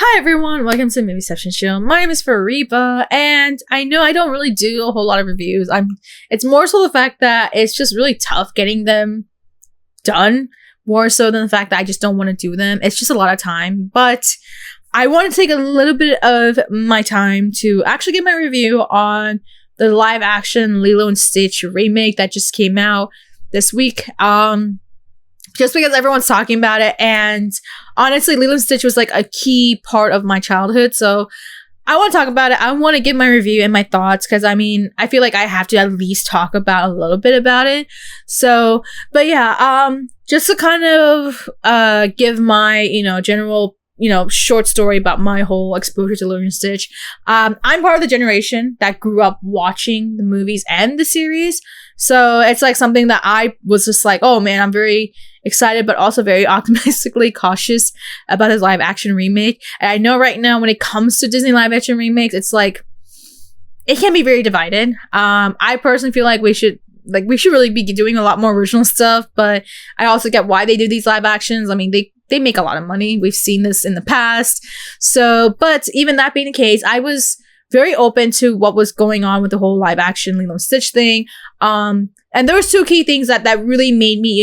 Hi everyone, welcome to Movie Section Show. My name is Fariba, and I know I don't really do a whole lot of reviews. It's more so the fact that it's just really tough getting them done, more so than the fact that I just don't want to do them. It's just a lot of time, but I want to take a little bit of my time to actually give my review on the live action Lilo and Stitch remake that just came out this week. Just because everyone's talking about it, and honestly, Lilo and Stitch was like a key part of my childhood, so I want to talk about it. I want to give my review and my thoughts, because I feel like I have to at least talk about a little bit about it. So, but yeah, just to kind of give my, general, short story about my whole exposure to Lilo and Stitch. I'm part of the generation that grew up watching the movies and the series, so it's like something that I was just like, oh man, I'm very excited, but also very optimistically cautious about his live action remake. And I know right now when it comes to Disney live action remakes, it's like, it can be very divided. I personally feel like we should really be doing a lot more original stuff, but I also get why they do these live actions. They make a lot of money. We've seen this in the past. So, but even that being the case, I was very open to what was going on with the whole live action Lilo and Stitch thing. And there was two key things that really made me,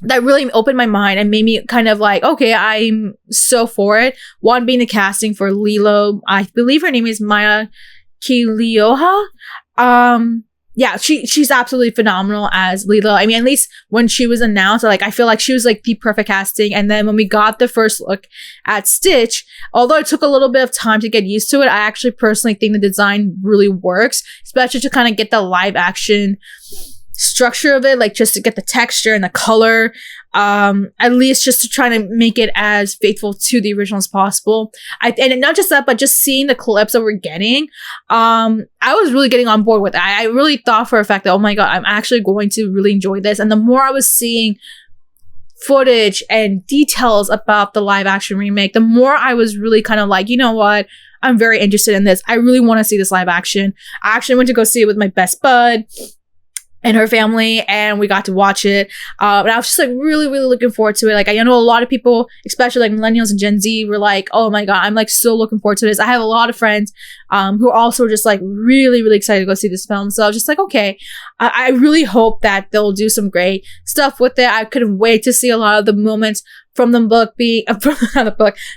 that really opened my mind and made me kind of like, okay, I'm so for it. One being the casting for Lilo. I believe her name is Maya Kilioha. Yeah, she's absolutely phenomenal as Lilo. At least when she was announced, I feel like she was like the perfect casting. And then when we got the first look at Stitch, although it took a little bit of time to get used to it, I actually personally think the design really works, especially to kind of get the live action structure of it, like just to get the texture and the color, at least just to try to make it as faithful to the original as possible. And not just that, but just seeing the clips that we're getting, I was really getting on board with it. I really thought for a fact that, oh my god, I'm actually going to really enjoy this. And the more I was seeing footage and details about the live action remake, the more I was really kind of like, you know what, I'm very interested in this. I really want to see this live action. I actually went to go see it with my best bud and her family, and we got to watch it. And I was just like really, really looking forward to it. Like, I know a lot of people, especially like millennials and Gen Z, were like, oh my god, I'm like so looking forward to this. I have a lot of friends who also were just like really, really excited to go see this film. So I was just like, okay, I really hope that they'll do some great stuff with it. I couldn't wait to see a lot of the moments from the book being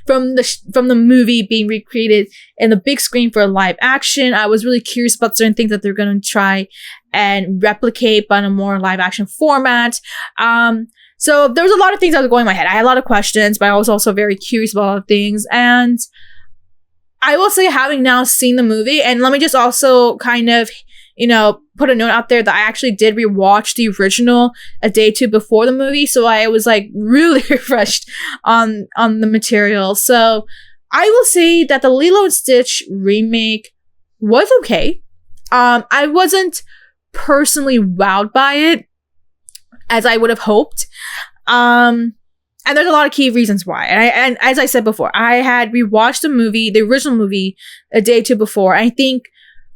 from the movie being recreated in the big screen for live action. I was really curious about certain things that they're going to try and replicate, but in a more live action format. So there was a lot of things that were going in my head. I had a lot of questions, but I was also very curious about a lot of things. And I will say, having now seen the movie, and let me just also kind of, put a note out there that I actually did rewatch the original a day or two before the movie, so I was like really refreshed on the material. So I will say that the Lilo and Stitch remake was okay. I wasn't personally wowed by it as I would have hoped. And there's a lot of key reasons why. And as I said before, I had rewatched the original movie a day or two before. I think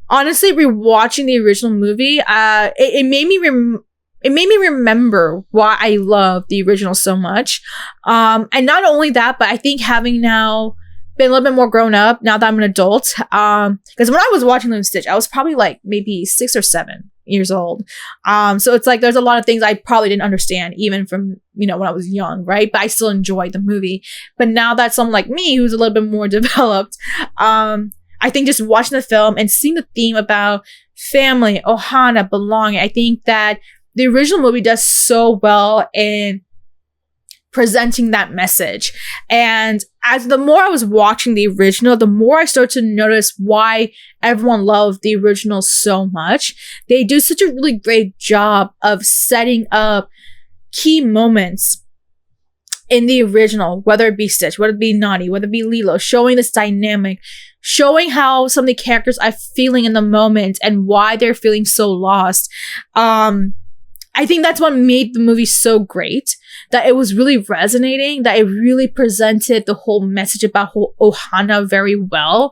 honestly, rewatching the original movie, it made me remember why I love the original so much. And not only that, but I think having now been a little bit more grown up now that I'm an adult, because when I was watching Lilo and Stitch, I was probably like maybe 6 or 7 years old. So it's like there's a lot of things I probably didn't understand even from, when I was young, right? But I still enjoyed the movie. But now that someone like me who's a little bit more developed, I think just watching the film and seeing the theme about family, ohana, belonging, I think that the original movie does so well in presenting that message. And as the more I was watching the original, the more I started to notice why everyone loved the original so much. They do such a really great job of setting up key moments in the original, whether it be Stitch, whether it be Naughty, whether it be Lilo, showing this dynamic, showing how some of the characters are feeling in the moment and why they're feeling so lost. I think that's what made the movie so great, that it was really resonating, that it really presented the whole message about ohana very well.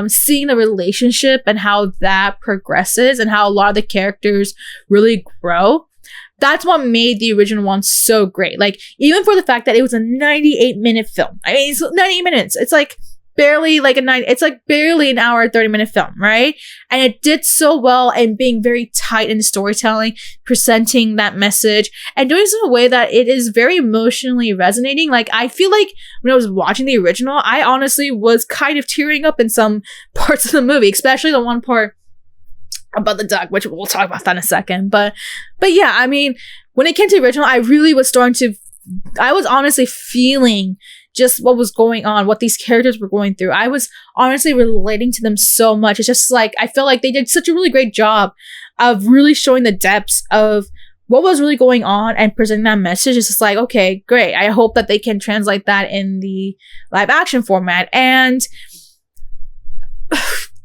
Seeing the relationship and how that progresses and how a lot of the characters really grow. that's what made the original one so great. Like, even for the fact that it was a 98-minute film. I mean, it's 98 minutes. It's like barely like it's like barely an hour and 30-minute film, right? And it did so well in being very tight in storytelling, presenting that message, and doing it in a way that it is very emotionally resonating. Like, I feel like when I was watching the original, I honestly was kind of tearing up in some parts of the movie, especially the one part about the duck, which we'll talk about that in a second. But yeah, I mean, when it came to the original, I really was I was honestly feeling just what was going on, what these characters were going through. I was honestly relating to them so much. It's just like, I feel like they did such a really great job of really showing the depths of what was really going on and presenting that message. It's just like, okay, great. I hope that they can translate that in the live action format. And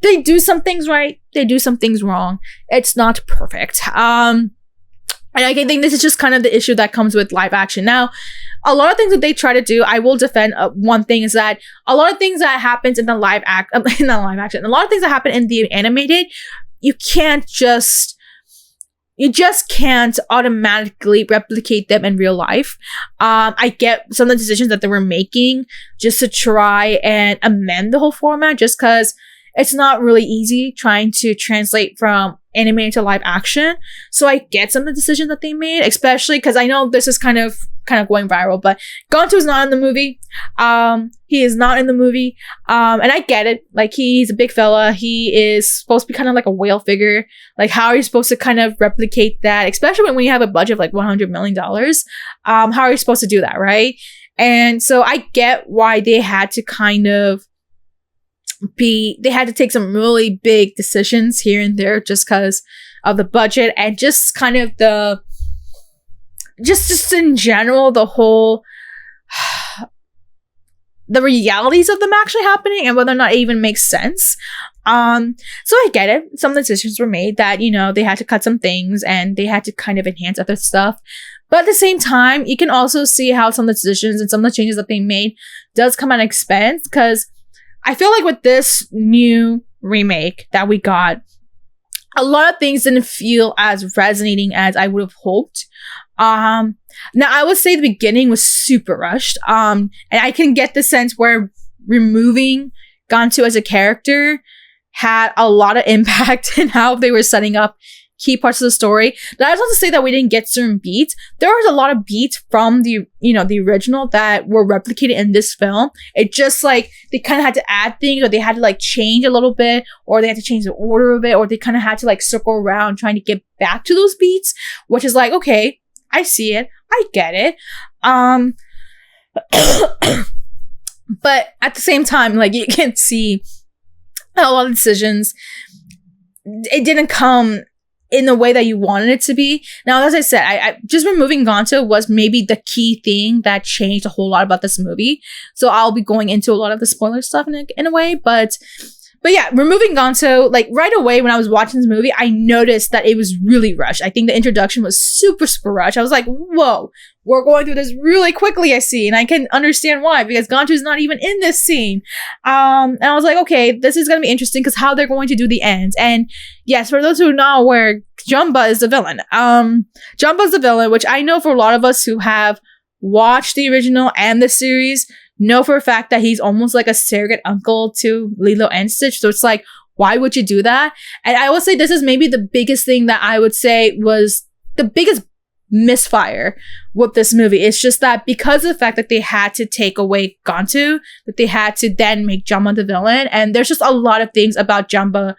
they do some things right. They do some things wrong. It's not perfect. And I think this is just kind of the issue that comes with live action. Now, a lot of things that they try to do, I will defend one thing, is that a lot of things that happens in the live action, a lot of things that happen in the animated, you just can't automatically replicate them in real life. I get some of the decisions that they were making just to try and amend the whole format, just because it's not really easy trying to translate from animated to live action. So I get some of the decisions that they made, especially because I know this is kind of going viral, but Gonto is not in the movie. He is not in the movie. And I get it. Like, he's a big fella. He is supposed to be kind of like a whale figure. Like, how are you supposed to kind of replicate that? Especially when you have a budget of like $100 million. How are you supposed to do that, right? And so I get why they had to they had to take some really big decisions here and there just because of the budget and just kind of just in general, the whole the realities of them actually happening and whether or not it even makes sense. So I get it. Some of the decisions were made that, they had to cut some things and they had to kind of enhance other stuff. But at the same time, you can also see how some of the decisions and some of the changes that they made does come at an expense, because I feel like with this new remake that we got, a lot of things didn't feel as resonating as I would have hoped. Now I would say the beginning was super rushed. And I can get the sense where removing Gonto as a character had a lot of impact in how they were setting up key parts of the story. That is not to say that we didn't get certain beats. There was a lot of beats from the original that were replicated in this film. It just like they kind of had to add things, or they had to like change a little bit, or they had to change the order of it, or they kind of had to like circle around trying to get back to those beats, which is like, okay, I see it. I get it. But at the same time, like, you can see a lot of decisions, it didn't come in the way that you wanted it to be. Now, as I said, I just removing Gonto was maybe the key thing that changed a whole lot about this movie. So I'll be going into a lot of the spoiler stuff in a way, but yeah, removing Gonto, like, right away when I was watching this movie, I noticed that it was really rushed. I think the introduction was super, super rushed. I was like, whoa, we're going through this really quickly, I see. And I can understand why, because Gonto is not even in this scene. And I was like, okay, this is going to be interesting because how they're going to do the end. And yes, for those who are not aware, Jumba is the villain. Jumba is the villain, which I know for a lot of us who have watched the original and the series, know for a fact that he's almost like a surrogate uncle to Lilo and Stitch. So it's like, why would you do that? And I would say this is maybe the biggest thing that I would say was the biggest misfire with this movie. It's just that because of the fact that they had to take away Gonto, that they had to then make Jumba the villain. And there's just a lot of things about Jumba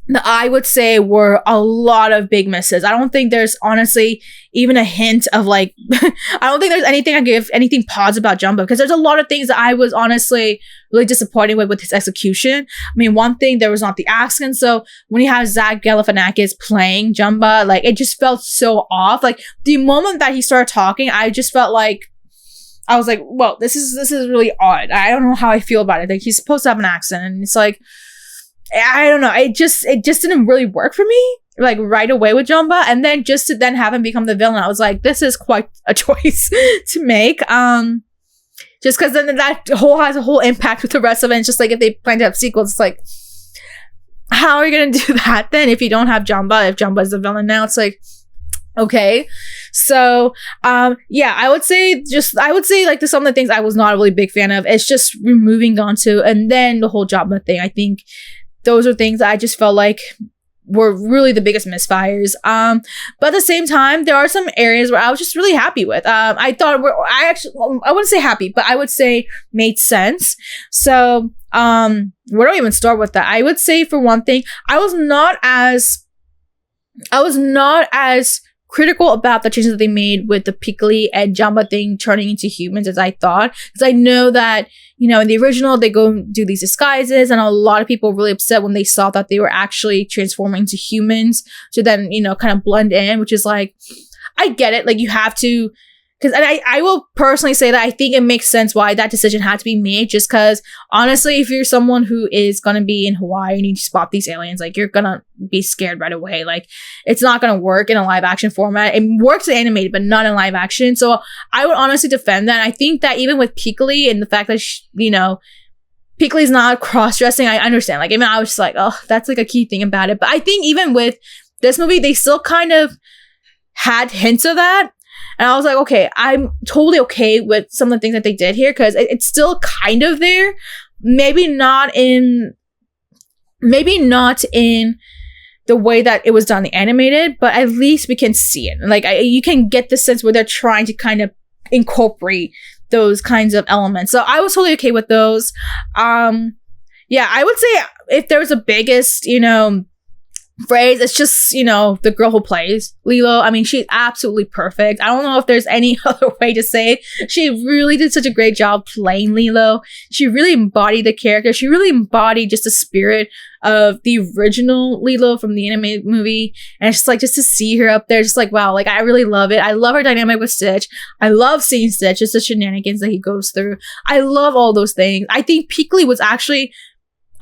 that I would say were a lot of big misses. I don't think there's honestly even a hint of like, I don't think there's anything I give anything pause about Jumba, because there's a lot of things that I was honestly really disappointed with his execution. I mean, one thing, there was not the accent. So when you have Zach Galifianakis playing Jumba, like, it just felt so off. Like, the moment that he started talking, I just felt like, I was like, well, this is really odd. I don't know how I feel about it. Like, he's supposed to have an accent, and it's like, I don't know. It just didn't really work for me, like, right away with Jumba. And then just to then have him become the villain, I was like, this is quite a choice to make. Just because then that has a whole impact with the rest of it. And it's just like, if they plan to have sequels, it's like, how are you going to do that then if you don't have Jumba? If Jumba is the villain now, it's like, Okay. So, yeah, I would say like some of the things I was not a really big fan of. It's just removing onto, and then the whole Jabba thing. I think those are things that I just felt like were really the biggest misfires. But at the same time, there are some areas where I was just really happy with. I thought I wouldn't say happy, but I would say made sense. So, where do I even start with that? I would say for one thing, I was not as critical about the changes that they made with the Piccoli and Jamba thing turning into humans as I thought. Because I know that, in the original, they go and do these disguises, and a lot of people were really upset when they saw that they were actually transforming into humans to then, kind of blend in, which is like, I get it. Like, you have to, because I will personally say that I think it makes sense why that decision had to be made, just because honestly, if you're someone who is going to be in Hawaii and you spot these aliens, like, you're going to be scared right away. Like, it's not going to work in a live action format. It works in animated, but not in live action. So I would honestly defend that. And I think that even with Piccoli and the fact that, Piccoli's not cross-dressing, I understand. Like, I was just like, oh, that's like a key thing about it. But I think even with this movie, they still kind of had hints of that. And I was like, okay, I'm totally okay with some of the things that they did here, because it's still kind of there. Maybe not in the way that it was done the animated, but at least we can see it. Like, you can get the sense where they're trying to kind of incorporate those kinds of elements. So I was totally okay with those. Yeah, I would say if there was a biggest, phrase, it's just, the girl who plays Lilo. She's absolutely perfect. I don't know if there's any other way to say it. She really did such a great job playing Lilo. She really embodied the character. She really embodied just the spirit of the original Lilo from the animated movie. And it's just like, just to see her up there, just like, wow, like, I really love it. I love her dynamic with Stitch. I love seeing Stitch, just the shenanigans that he goes through. I love all those things. I think Piccoli was actually,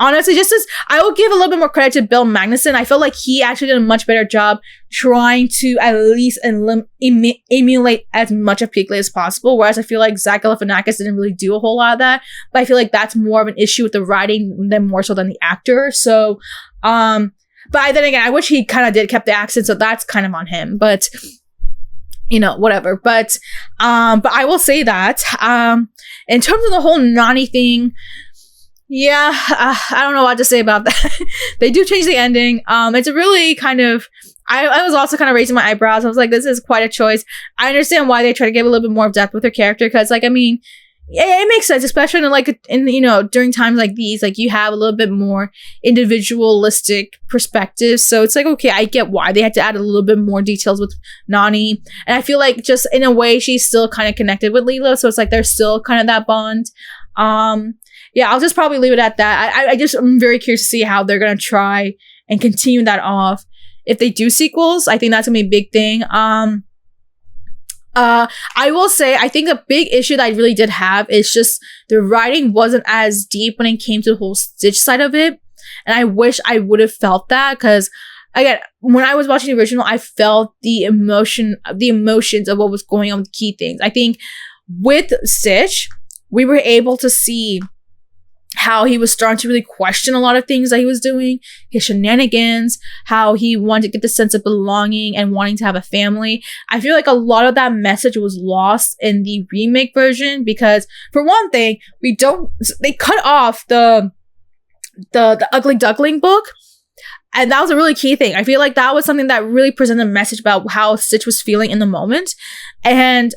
honestly, just as I will give a little bit more credit to Bill Magnuson, I feel like he actually did a much better job trying to at least emulate as much of Piccoli as possible. Whereas I feel like Zach Galifianakis didn't really do a whole lot of that. But I feel like that's more of an issue with the writing than more so than the actor. So, but then again, I wish he kind of kept the accent, so that's kind of on him. But whatever. But I will say that in terms of the whole Nani thing. Yeah, I don't know what to say about that. They do change the ending. It's a really kind of, I was also kind of raising my eyebrows. I was like, this is quite a choice. I understand why they try to give a little bit more depth with her character, because yeah, it makes sense, especially during times like these, like, you have a little bit more individualistic perspectives. So it's like, okay, I get why they had to add a little bit more details with Nani. And I feel like just in a way, she's still kind of connected with Lilo. So it's like, there's still kind of that bond. Yeah, I'll just probably leave it at that. I'm very curious to see how they're going to try and continue that off. If they do sequels, I think that's going to be a big thing. I will say, I think a big issue that I really did have is just the writing wasn't as deep when it came to the whole Stitch side of it. And I wish I would have felt that, because again, when I was watching the original, I felt the emotions of what was going on with key things. I think with Stitch, we were able to see how he was starting to really question a lot of things that he was doing, his shenanigans, how he wanted to get the sense of belonging and wanting to have a family. I feel like a lot of that message was lost in the remake version, because for one thing, they cut off the Ugly Duckling book. And that was a really key thing. I feel like that was something that really presented a message about how Stitch was feeling in the moment. And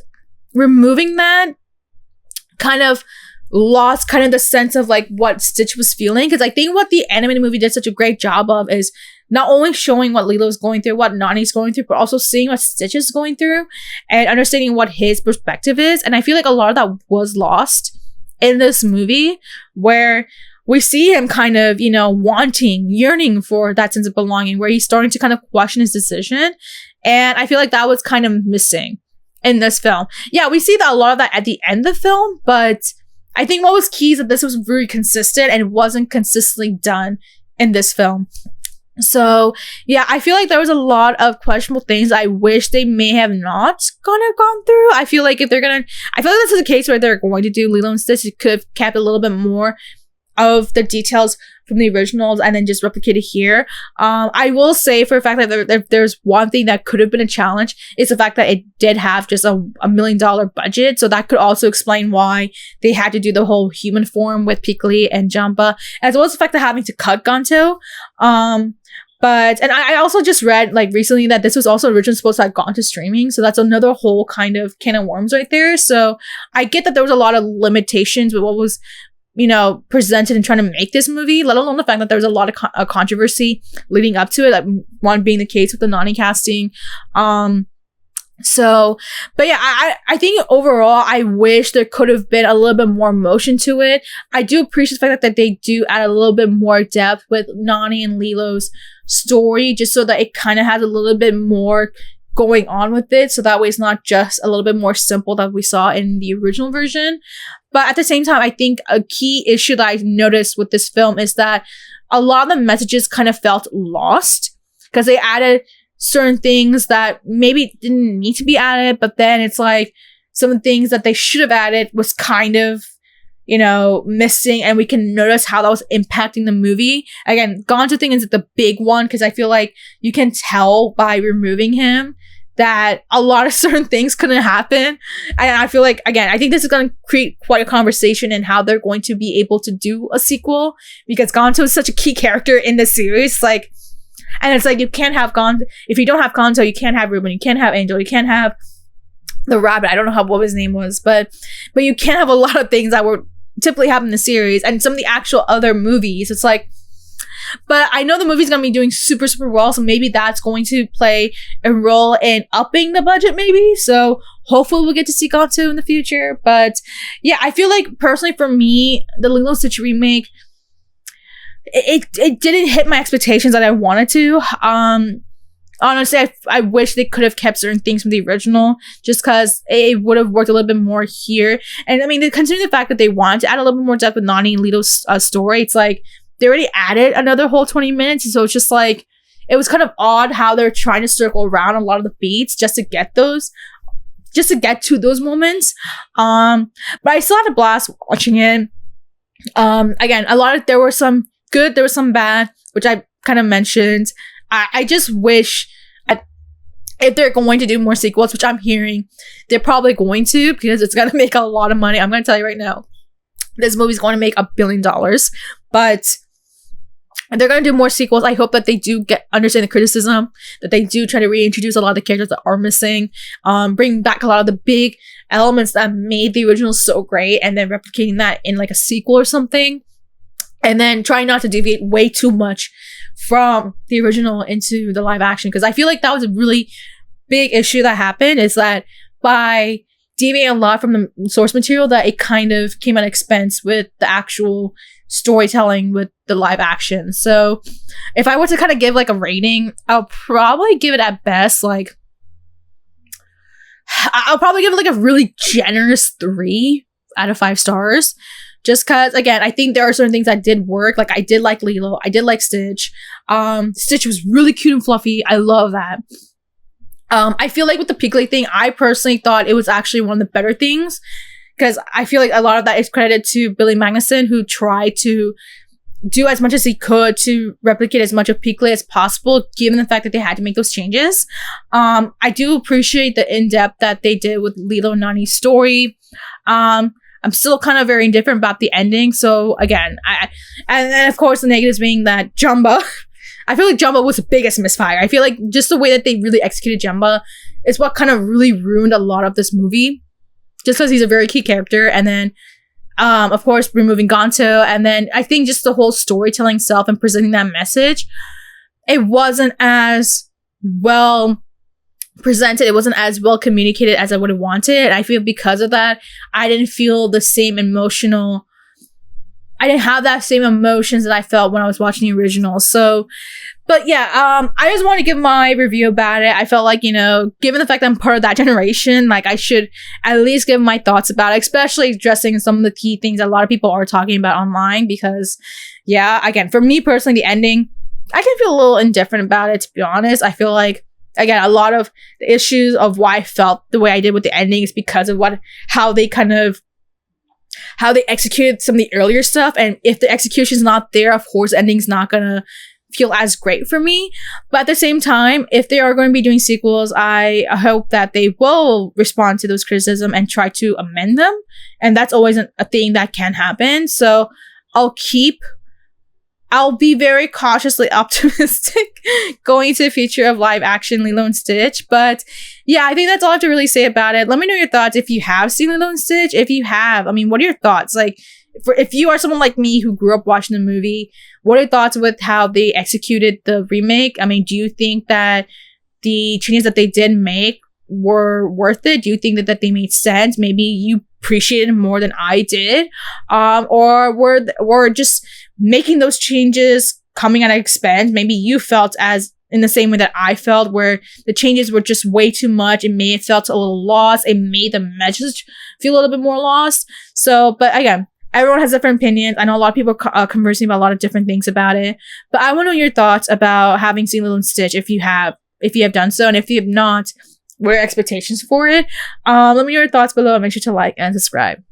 removing that kind of lost kind of the sense of like what Stitch was feeling. Because I think what the animated movie did such a great job of is not only showing what Lilo's going through, what Nani's going through, but also seeing what Stitch is going through and understanding what his perspective is. And I feel like a lot of that was lost in this movie, where we see him kind of, yearning for that sense of belonging, where he's starting to kind of question his decision. And I feel like that was kind of missing in this film. Yeah, we see that a lot of that at the end of the film, but I think what was key is that this was very consistent and wasn't consistently done in this film. So, yeah, I feel like there was a lot of questionable things I wish they may have not gone through. I feel like this is a case where they're going to do Lilo and Stitch, it could have kept a little bit more of the details from the originals and then just replicate it here. I will say for a fact that there's one thing that could have been a challenge is the fact that it did have just a $1 million budget. So that could also explain why they had to do the whole human form with Piccoli and Jumba, as well as the fact that having to cut Gonto. And I also just read like recently that this was also originally supposed to have gone to streaming. So that's another whole kind of can of worms right there. So I get that there was a lot of limitations with what was, presented and trying to make this movie, let alone the fact that there was a lot of controversy leading up to it. Like one being the case with the Nani casting. But yeah, I think overall, I wish there could have been a little bit more emotion to it. I do appreciate the fact that they do add a little bit more depth with Nani and Lilo's story, just so that it kind of has a little bit more going on with it. So that way it's not just a little bit more simple that we saw in the original version. But at the same time, I think a key issue that I noticed with this film is that a lot of the messages kind of felt lost because they added certain things that maybe didn't need to be added, but then it's like some things that they should have added was kind of, missing, and we can notice how that was impacting the movie. Again, Gonzo thing is the big one because I feel like you can tell by removing him that a lot of certain things couldn't happen. And I feel like, again, I think this is going to create quite a conversation in how they're going to be able to do a sequel, because Gonzo is such a key character in this series. And it's like, you can't have Gonzo. If you don't have Gonzo, you can't have Ruben. You can't have Angel. You can't have the rabbit. I don't know what his name was, but you can't have a lot of things that were typically happen in the series and some of the actual other movies. It's like, but I know the movie's gonna be doing super, super well, so maybe that's going to play a role in upping the budget, maybe. So hopefully we'll get to see Gonzo in the future. But yeah, I feel like personally for me, the Lilo and Stitch remake, it didn't hit my expectations that I wanted to. Honestly, I wish they could have kept certain things from the original, just because it would have worked a little bit more here. And I mean, considering the fact that they wanted to add a little bit more depth with Nani and Lito's story, it's like they already added another whole 20 minutes. So it's just like, it was kind of odd how they're trying to circle around a lot of the beats just to get to those moments. But I still had a blast watching it. Again, there were some good, there was some bad, which I kind of mentioned. I just wish if they're going to do more sequels, which I'm hearing they're probably going to, because it's going to make a lot of money. I'm going to tell you right now, this movie's going to make $1 billion, but they're going to do more sequels. I hope that they do understand the criticism, that they do try to reintroduce a lot of the characters that are missing, bring back a lot of the big elements that made the original so great, and then replicating that in like a sequel or something. And then try not to deviate way too much from the original into the live action. Because I feel like that was a really big issue that happened, is that by deviating a lot from the source material, that it kind of came at expense with the actual storytelling with the live action. So if I were to kind of give like a rating, I'll probably give it at best I'll probably give it like a really generous 3 out of 5 stars. Just because, again, I think there are certain things that did work. Like, I did like Lilo. I did like Stitch. Stitch was really cute and fluffy. I love that. I feel like with the Piccoli thing, I personally thought it was actually one of the better things. Because I feel like a lot of that is credited to Billy Magnuson, who tried to do as much as he could to replicate as much of Piccoli as possible, given the fact that they had to make those changes. I do appreciate the in-depth that they did with Lilo and Nani's story. I'm still kind of very indifferent about the ending. So again, and then of course the negatives being that Jumba, I feel like Jumba was the biggest misfire. I feel like just the way that they really executed Jumba is what kind of really ruined a lot of this movie. Just because he's a very key character. And then, of course, removing Gonzo. And then I think just the whole storytelling itself and presenting that message, it wasn't as well presented, it wasn't as well communicated as I would have wanted. And I feel because of that, I didn't feel the same I didn't have that same emotions that I felt when I was watching the original. So, but yeah, I just want to give my review about it. I felt like, given the fact that I'm part of that generation, like I should at least give my thoughts about it, especially addressing some of the key things a lot of people are talking about online. Because yeah, again, for me personally, the ending, I can feel a little indifferent about it, to be honest. I feel like, again, a lot of the issues of why I felt the way I did with the ending is because of how they kind of how they executed some of the earlier stuff. And if the execution's not there, of course, the ending's not gonna feel as great for me. But at the same time, if they are going to be doing sequels, I hope that they will respond to those criticism and try to amend them. And that's always a thing that can happen. So I'll be very cautiously optimistic going into the future of live action Lilo and Stitch. But yeah, I think that's all I have to really say about it. Let me know your thoughts if you have seen Lilo and Stitch. If you have, I mean, what are your thoughts? Like, if you are someone like me who grew up watching the movie, what are your thoughts with how they executed the remake? I mean, do you think that the changes that they did make were worth it? Do you think that they made sense? Maybe you appreciated it more than I did, or were just making those changes coming at an expense? Maybe you felt as in the same way that I felt, where the changes were just way too much. It made it felt a little lost. It made the message feel a little bit more lost. So, but again, everyone has different opinions. I know a lot of people are conversing about a lot of different things about it, but I want to know your thoughts about having seen Lilo and Stitch if you have done so, and if you have not, what are your expectations for it? Let me know your thoughts below, and make sure to like and subscribe.